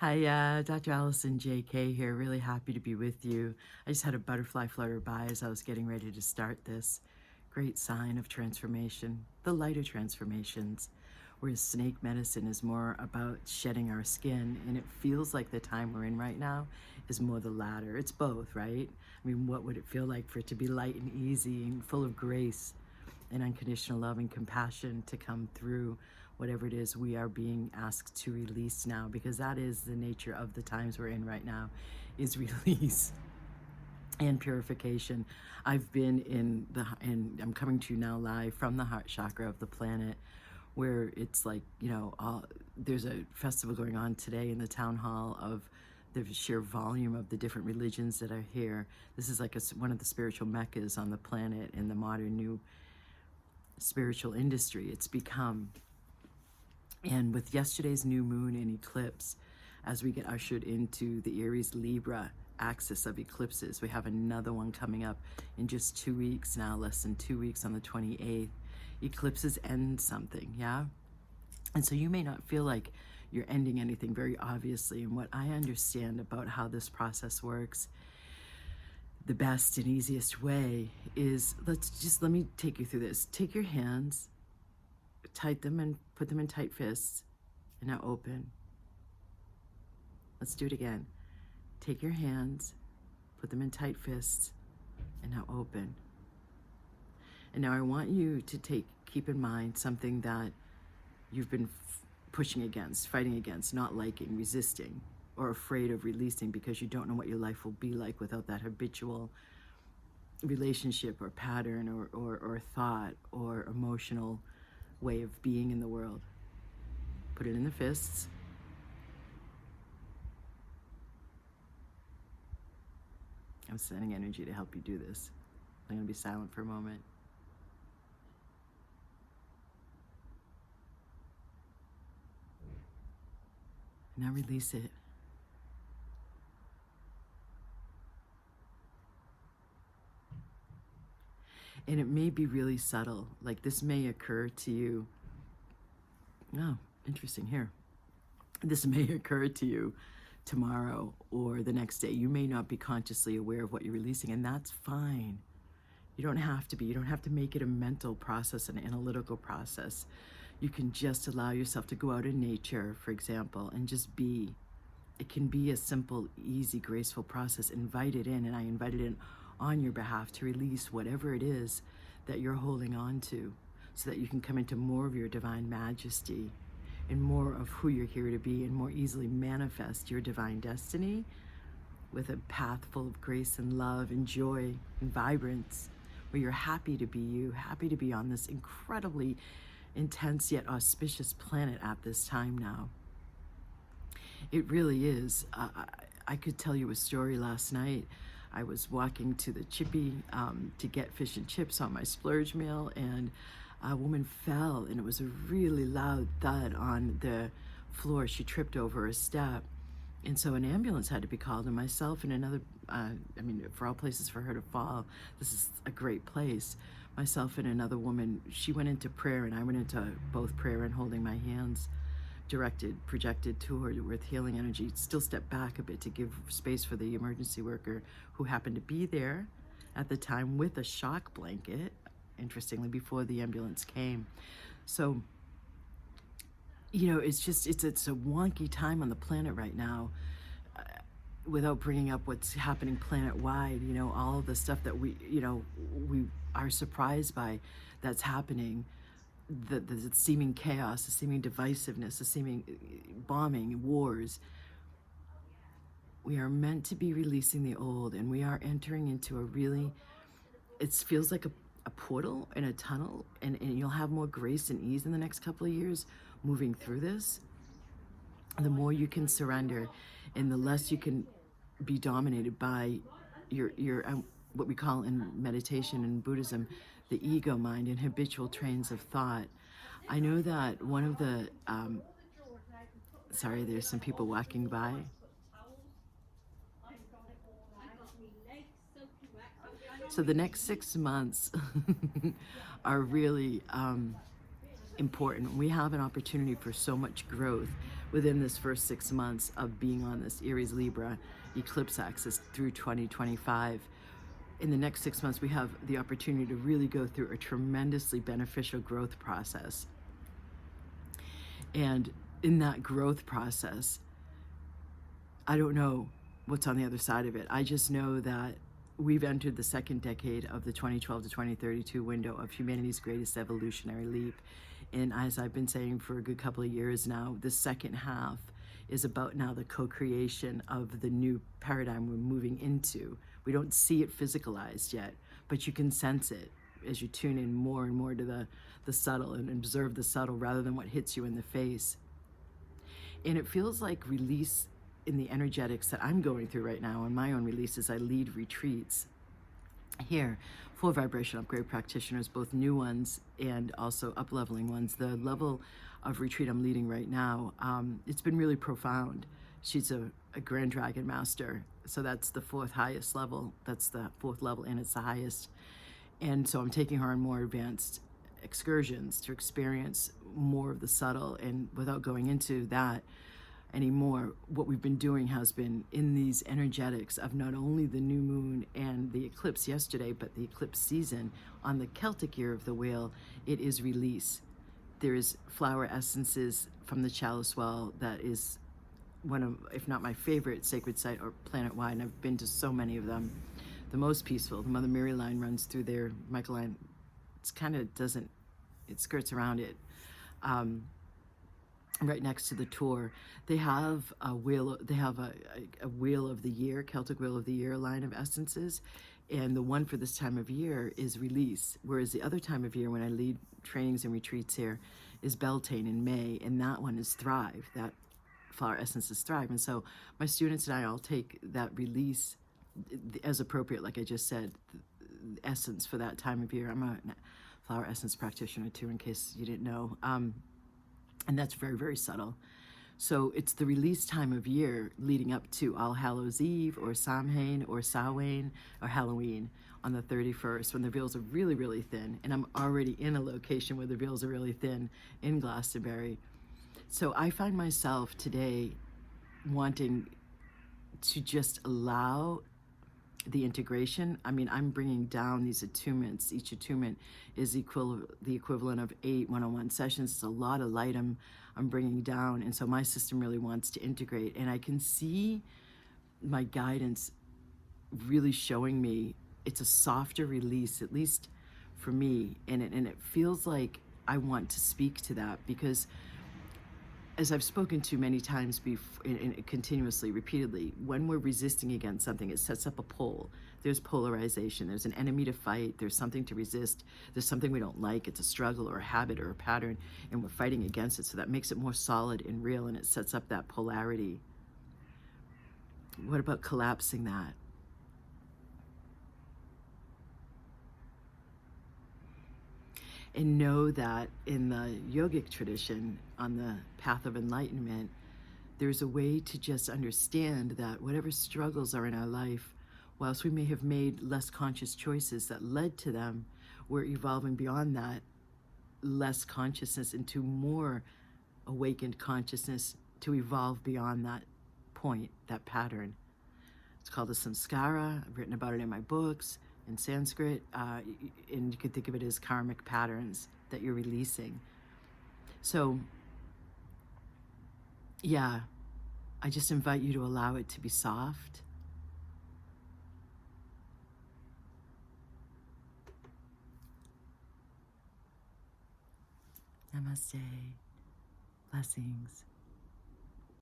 Hi, Dr. Allison J.K. here. Really happy to be with you. I just had a butterfly flutter by as I was getting ready to start this. Great sign of transformation, the lighter transformations, whereas snake medicine is more about shedding our skin, and it feels like the time we're in right now is more the latter. It's both, right? I mean, what would it feel like for it to be light and easy and full of grace and unconditional love and compassion to come through whatever it is we are being asked to release now, because that is the nature of the times we're in right now, is release and purification. I've been and I'm coming to you now live from the heart chakra of the planet, where it's like, there's a festival going on today in the town hall of the sheer volume of the different religions that are here. This is like one of the spiritual meccas on the planet in the modern new spiritual industry. It's become. And with yesterday's new moon and eclipse, as we get ushered into the Aries Libra axis of eclipses, we have another one coming up in just 2 weeks now, less than 2 weeks on the 28th. Eclipses end something, yeah? And so you may not feel like you're ending anything very obviously. And what I understand about how this process works, the best and easiest way is, let me take you through this. Take your hands, tight them and put them in tight fists, and now open. Let's do it again. Take your hands, put them in tight fists, and now open. And now I want you to keep in mind something that you've been pushing against, fighting against, not liking, resisting, or afraid of releasing because you don't know what your life will be like without that habitual relationship or pattern or thought or emotional way of being in the world. Put it in the fists. I'm sending energy to help you do this. I'm going to be silent for a moment. Now release it. And it may be really subtle. Like this may occur to you. Oh, interesting here. This may occur to you tomorrow or the next day. You may not be consciously aware of what you're releasing, and that's fine. You don't have to be. You don't have to make it a mental process, an analytical process. You can just allow yourself to go out in nature, for example, and just be. It can be a simple, easy, graceful process. Invite it in, and I invite it in on your behalf to release whatever it is that you're holding on to so that you can come into more of your divine majesty and more of who you're here to be and more easily manifest your divine destiny with a path full of grace and love and joy and vibrance, where you're happy to be you, happy to be on this incredibly intense yet auspicious planet at this time now. It really is. I could tell you a story last night. I was walking to the Chippy to get fish and chips on my splurge meal, and a woman fell, and it was a really loud thud on the floor. She tripped over a step, and so an ambulance had to be called, and myself and another, for all places for her to fall, this is a great place. Myself and another woman, she went into prayer, and I went into both prayer and holding my hands projected to her with healing energy. Still step back a bit to give space for the emergency worker who happened to be there at the time with a shock blanket, interestingly, before the ambulance came. So, it's a wonky time on the planet right now. Without bringing up what's happening planet-wide, all of the stuff that we are surprised by that's happening, the seeming chaos, the seeming divisiveness, the seeming bombing, wars. We are meant to be releasing the old, and we are entering into it feels like a portal and a tunnel, and you'll have more grace and ease in the next couple of years moving through this. The more you can surrender and the less you can be dominated by your what we call in meditation and Buddhism, the ego mind and habitual trains of thought. I know that one of the, sorry, there's some people walking by. So the next 6 months are really important. We have an opportunity for so much growth within this first 6 months of being on this Aries Libra eclipse axis through 2025. In the next 6 months, we have the opportunity to really go through a tremendously beneficial growth process. And in that growth process, I don't know what's on the other side of it. I just know that we've entered the second decade of the 2012 to 2032 window of humanity's greatest evolutionary leap. And as I've been saying for a good couple of years now, the second half is about now the co-creation of the new paradigm we're moving into. We don't see it physicalized yet, but you can sense it as you tune in more and more to the subtle and observe the subtle rather than what hits you in the face. And it feels like release in the energetics that I'm going through right now on my own release as I lead retreats here for vibration upgrade practitioners, both new ones and also up-leveling ones. The level of retreat I'm leading right now, it's been really profound. She's a Grand Dragon Master, so that's the fourth highest level. That's the fourth level, and it's the highest. And so I'm taking her on more advanced excursions to experience more of the subtle. And without going into that anymore, what we've been doing has been in these energetics of not only the new moon and the eclipse yesterday, but the eclipse season on the Celtic year of the whale. It is release. There is flower essences from the chalice well that is one of, if not my favorite sacred site or planet-wide, and I've been to so many of them. The most peaceful, the Mother Mary line runs through there. Michael line, it's kind of doesn't, it skirts around it. Right next to the tour, they have a wheel. They have a wheel of the year, Celtic wheel of the year line of essences, and the one for this time of year is release. Whereas the other time of year, when I lead trainings and retreats here, is Beltane in May, and that one is Thrive. That flower essence is Thrive, and so my students and I all take that release as appropriate, like I just said, the essence for that time of year. I'm a flower essence practitioner too, in case you didn't know. And that's very, very subtle. So it's the release time of year leading up to All Hallows Eve or Samhain or Samhain or Halloween on the 31st, when the veils are really, really thin. And I'm already in a location where the veils are really thin in Glastonbury. So I find myself today wanting to just allow the integration. I mean, I'm bringing down these attunements. Each attunement is the equivalent of 8 one-on-one sessions. It's a lot of light I'm bringing down, and so my system really wants to integrate. And I can see my guidance really showing me it's a softer release, at least for me, and it feels like I want to speak to that, because as I've spoken to many times before, and continuously, repeatedly, when we're resisting against something, it sets up a pull. There's polarization. There's an enemy to fight. There's something to resist. There's something we don't like. It's a struggle or a habit or a pattern, and we're fighting against it. So that makes it more solid and real, and it sets up that polarity. What about collapsing that? And know that in the yogic tradition, on the path of enlightenment, there's a way to just understand that whatever struggles are in our life, whilst we may have made less conscious choices that led to them, we're evolving beyond that less consciousness into more awakened consciousness to evolve beyond that point, that pattern. It's called a samskara. I've written about it in my books. In Sanskrit, and you could think of it as karmic patterns that you're releasing. So, yeah, I just invite you to allow it to be soft. Namaste. Blessings.